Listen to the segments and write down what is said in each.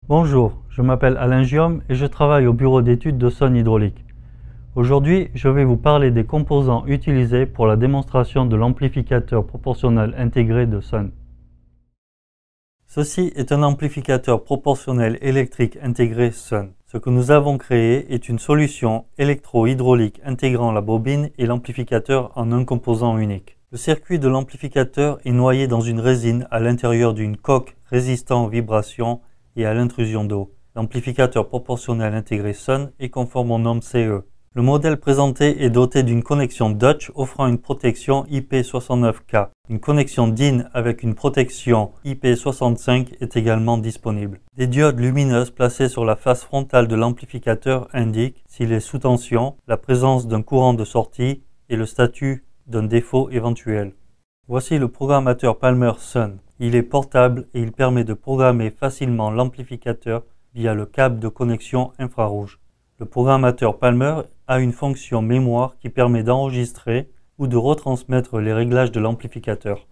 Bonjour, je m'appelle Alain Giom et je travaille au bureau d'études de Sun Hydraulique. Aujourd'hui, je vais vous parler des composants utilisés pour la démonstration de l'amplificateur proportionnel intégré de Sun. Ceci est un amplificateur proportionnel électrique intégré Sun. Ce que nous avons créé est une solution électro-hydraulique intégrant la bobine et l'amplificateur en un composant unique. Le circuit de l'amplificateur est noyé dans une résine à l'intérieur d'une coque résistant aux vibrations et à l'intrusion d'eau. L'amplificateur proportionnel intégré Sun est conforme aux normes CE. Le modèle présenté est doté d'une connexion Dutch offrant une protection IP69K. Une connexion DIN avec une protection IP65 est également disponible. Des diodes lumineuses placées sur la face frontale de l'amplificateur indiquent, s'il est sous tension, la présence d'un courant de sortie et le statut d'un défaut éventuel. Voici le programmateur Palmer Sun. Il est portable et il permet de programmer facilement l'amplificateur via le câble de connexion infrarouge. Le programmateur Palmer a une fonction mémoire qui permet d'enregistrer ou de retransmettre les réglages de l'amplificateur.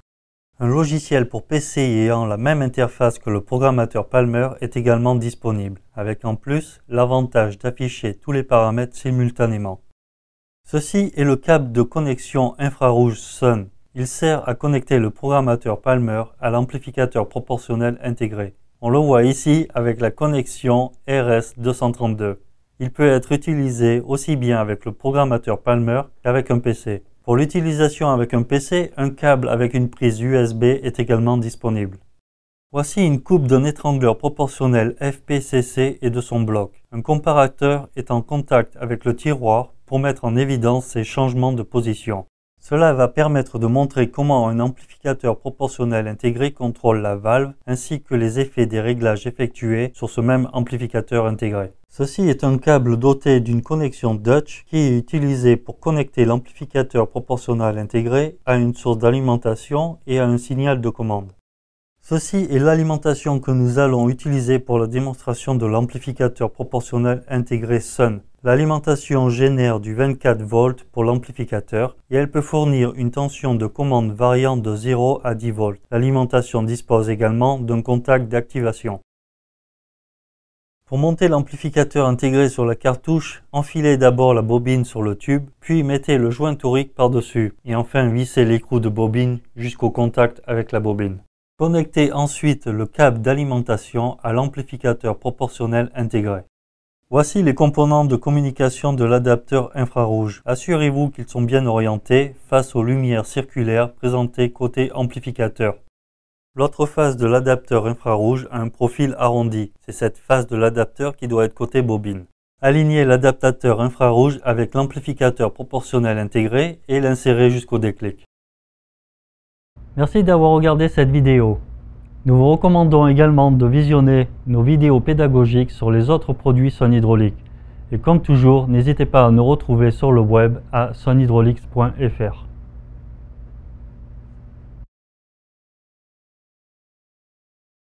Un logiciel pour PC ayant la même interface que le programmateur Palmer est également disponible, avec en plus l'avantage d'afficher tous les paramètres simultanément. Ceci est le câble de connexion infrarouge Sun. Il sert à connecter le programmateur Palmer à l'amplificateur proportionnel intégré. On le voit ici avec la connexion RS232. Il peut être utilisé aussi bien avec le programmateur Palmer qu'avec un PC. Pour l'utilisation avec un PC, un câble avec une prise USB est également disponible. Voici une coupe d'un étrangleur proportionnel FPCC et de son bloc. Un comparateur est en contact avec le tiroir pour mettre en évidence ses changements de position. Cela va permettre de montrer comment un amplificateur proportionnel intégré contrôle la valve ainsi que les effets des réglages effectués sur ce même amplificateur intégré. Ceci est un câble doté d'une connexion Dutch qui est utilisé pour connecter l'amplificateur proportionnel intégré à une source d'alimentation et à un signal de commande. Ceci est l'alimentation que nous allons utiliser pour la démonstration de l'amplificateur proportionnel intégré Sun. L'alimentation génère du 24 volts pour l'amplificateur et elle peut fournir une tension de commande variant de 0 à 10 volts. L'alimentation dispose également d'un contact d'activation. Pour monter l'amplificateur intégré sur la cartouche, enfilez d'abord la bobine sur le tube, puis mettez le joint torique par-dessus et enfin vissez l'écrou de bobine jusqu'au contact avec la bobine. Connectez ensuite le câble d'alimentation à l'amplificateur proportionnel intégré. Voici les composants de communication de l'adapteur infrarouge. Assurez-vous qu'ils sont bien orientés face aux lumières circulaires présentées côté amplificateur. L'autre face de l'adapteur infrarouge a un profil arrondi. C'est cette face de l'adapteur qui doit être côté bobine. Alignez l'adaptateur infrarouge avec l'amplificateur proportionnel intégré et l'insérez jusqu'au déclic. Merci d'avoir regardé cette vidéo. Nous vous recommandons également de visionner nos vidéos pédagogiques sur les autres produits Sun Hydraulique. Et comme toujours, n'hésitez pas à nous retrouver sur le web à sunhydraulics.fr.